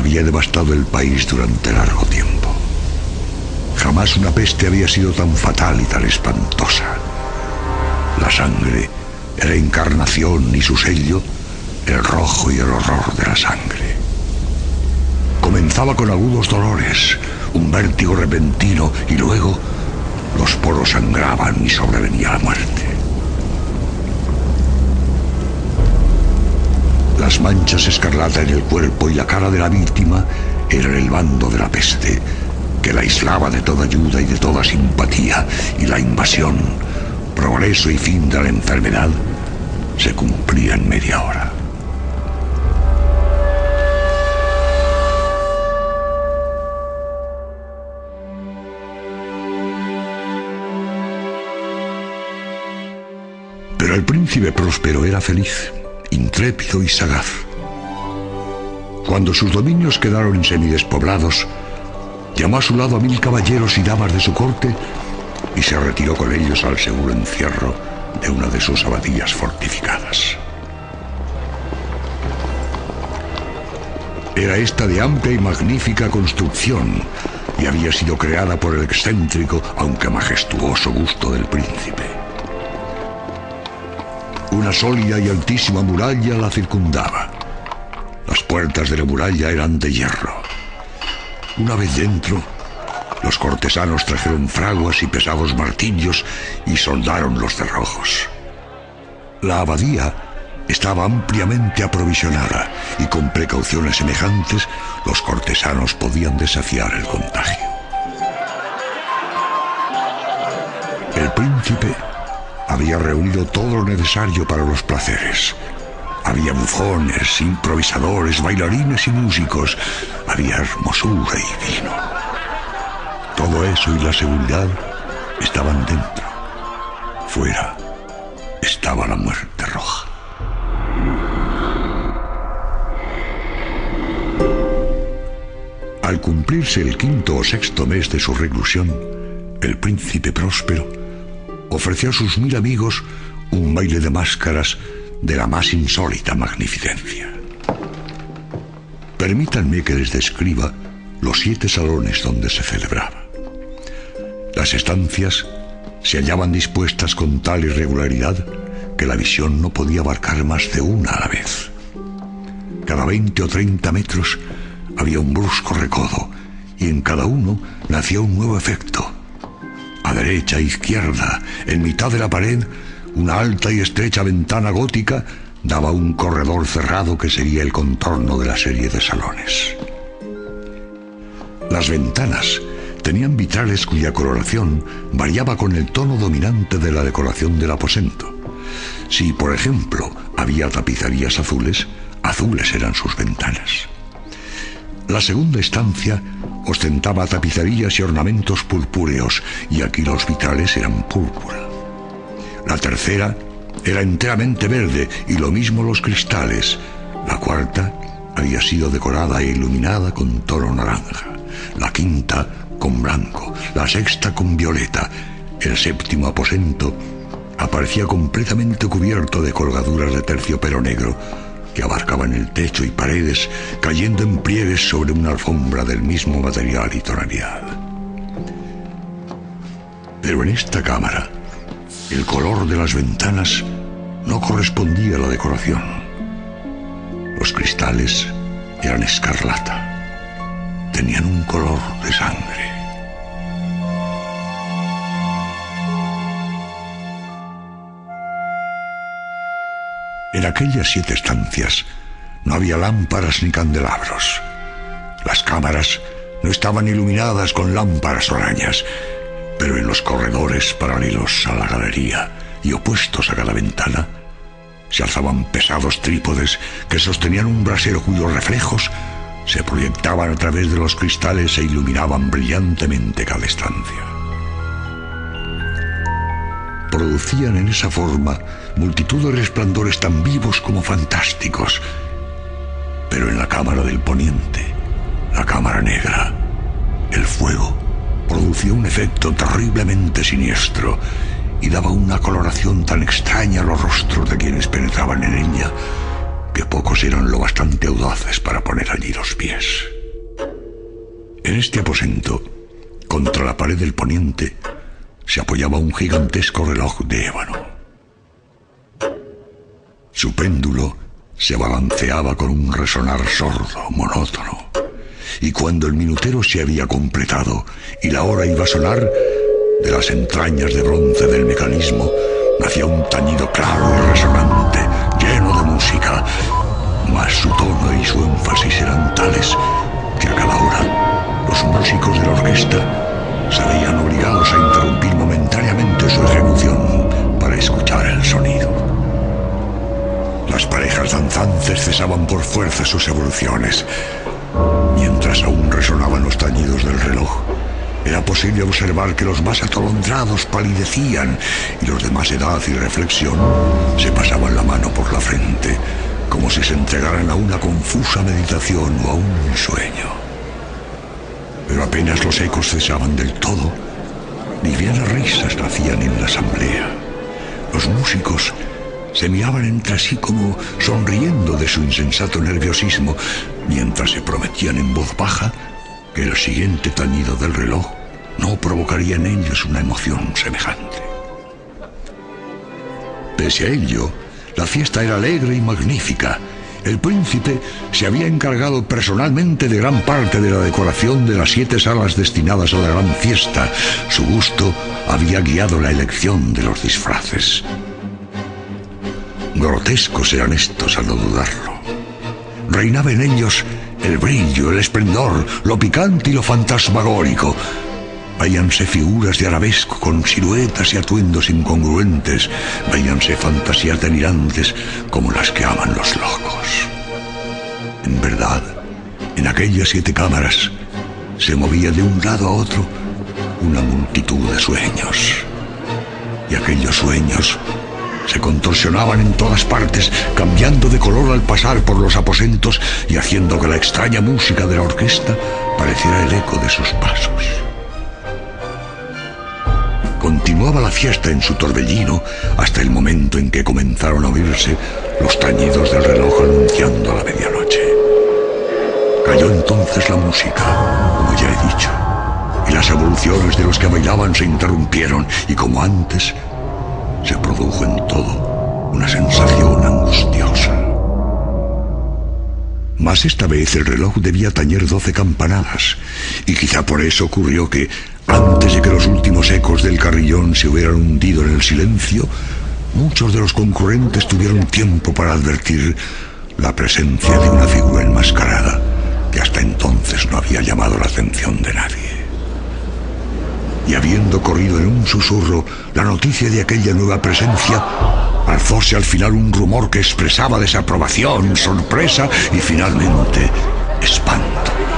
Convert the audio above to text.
había devastado el país durante largo tiempo. Jamás una peste había sido tan fatal y tan espantosa. La sangre era encarnación y su sello, el rojo y el horror de la sangre. Comenzaba con agudos dolores, un vértigo repentino, y luego los poros sangraban y sobrevenía la muerte. Las manchas escarlata en el cuerpo y la cara de la víctima eran el bando de la peste, que la aislaba de toda ayuda y de toda simpatía, y la invasión, progreso y fin de la enfermedad, se cumplía en media hora. Pero el príncipe Próspero era feliz, intrépido y sagaz. Cuando sus dominios quedaron semidespoblados, llamó a su lado a 1000 caballeros y damas de su corte y se retiró con ellos al seguro encierro de una de sus abadías fortificadas. Era esta de amplia y magnífica construcción y había sido creada por el excéntrico, aunque majestuoso gusto del príncipe. Una sólida y altísima muralla la circundaba. Las puertas de la muralla eran de hierro. Una vez dentro, los cortesanos trajeron fraguas y pesados martillos y soldaron los cerrojos. La abadía estaba ampliamente aprovisionada y con precauciones semejantes los cortesanos podían desafiar el contagio. El príncipe había reunido todo lo necesario para los placeres. Había bufones, improvisadores, bailarines y músicos. Había hermosura y vino. Todo eso y la seguridad estaban dentro. Fuera estaba la muerte roja. Al cumplirse el 5º o 6º mes de su reclusión, el príncipe Próspero ofreció a sus 1000 amigos un baile de máscaras de la más insólita magnificencia. Permítanme que les describa los 7 salones donde se celebraba. Las estancias se hallaban dispuestas con tal irregularidad que la visión no podía abarcar más de una a la vez. Cada 20 o 30 metros había un brusco recodo y en cada uno nacía un nuevo efecto. A derecha e izquierda, en mitad de la pared, una alta y estrecha ventana gótica daba un corredor cerrado que seguía el contorno de la serie de salones. Las ventanas tenían vitrales cuya coloración variaba con el tono dominante de la decoración del aposento. Si, por ejemplo, había tapicerías azules, azules eran sus ventanas. La segunda estancia ostentaba tapicerías y ornamentos purpúreos, y aquí los vitrales eran púrpura. La tercera era enteramente verde, y lo mismo los cristales. La cuarta había sido decorada e iluminada con tono naranja. La quinta con blanco, la sexta con violeta. El 7º aposento aparecía completamente cubierto de colgaduras de terciopelo negro que abarcaban el techo y paredes, cayendo en pliegues sobre una alfombra del mismo material y tonalidad. Pero en esta cámara, el color de las ventanas no correspondía a la decoración. Los cristales eran escarlata, tenían un color de sangre. En aquellas 7 estancias no había lámparas ni candelabros. Las cámaras no estaban iluminadas con lámparas horañas, pero en los corredores paralelos a la galería y opuestos a cada ventana se alzaban pesados trípodes que sostenían un brasero cuyos reflejos se proyectaban a través de los cristales e iluminaban brillantemente cada estancia. Producían en esa forma multitud de resplandores tan vivos como fantásticos. Pero en la cámara del poniente, la cámara negra, el fuego producía un efecto terriblemente siniestro y daba una coloración tan extraña a los rostros de quienes penetraban en ella que pocos eran lo bastante audaces para poner allí los pies. En este aposento, contra la pared del poniente, se apoyaba un gigantesco reloj de ébano. Su péndulo se balanceaba con un resonar sordo, monótono, y cuando el minutero se había completado y la hora iba a sonar, de las entrañas de bronce del mecanismo nacía un tañido claro y resonante, lleno de música, mas su tono y su énfasis eran tales que a cada hora los músicos de la orquesta se veían obligados a interrumpir momentáneamente su ejecución para escuchar el sonido. Las parejas danzantes cesaban por fuerza sus evoluciones. Mientras aún resonaban los tañidos del reloj, era posible observar que los más atolondrados palidecían y los de más edad y reflexión se pasaban la mano por la frente, como si se entregaran a una confusa meditación o a un sueño. Pero apenas los ecos cesaban del todo, livianas risas nacían en la asamblea. Los músicos se miraban entre sí como sonriendo de su insensato nerviosismo, mientras se prometían en voz baja que el siguiente tañido del reloj no provocaría en ellos una emoción semejante. Pese a ello, la fiesta era alegre y magnífica. El príncipe se había encargado personalmente de gran parte de la decoración de las 7 salas destinadas a la gran fiesta. Su gusto había guiado la elección de los disfraces. Grotescos eran estos, a no dudarlo. Reinaba en ellos el brillo, el esplendor, lo picante y lo fantasmagórico. Veíanse figuras de arabesco con siluetas y atuendos incongruentes. Veíanse fantasías delirantes como las que aman los locos. En verdad, en aquellas 7 cámaras se movía de un lado a otro una multitud de sueños. Y aquellos sueños se contorsionaban en todas partes, cambiando de color al pasar por los aposentos y haciendo que la extraña música de la orquesta pareciera el eco de sus pasos. Continuaba la fiesta en su torbellino hasta el momento en que comenzaron a oírse los tañidos del reloj anunciando la medianoche. Cayó entonces la música, como ya he dicho, y las evoluciones de los que bailaban se interrumpieron, y como antes, se produjo en todo una sensación angustiosa. Mas esta vez el reloj debía tañer 12 campanadas, y quizá por eso ocurrió que, antes de que los últimos ecos del carrillón se hubieran hundido en el silencio, muchos de los concurrentes tuvieron tiempo para advertir la presencia de una figura enmascarada que hasta entonces no había llamado la atención de nadie. Y habiendo corrido en un susurro la noticia de aquella nueva presencia, alzóse al final un rumor que expresaba desaprobación, sorpresa y finalmente espanto.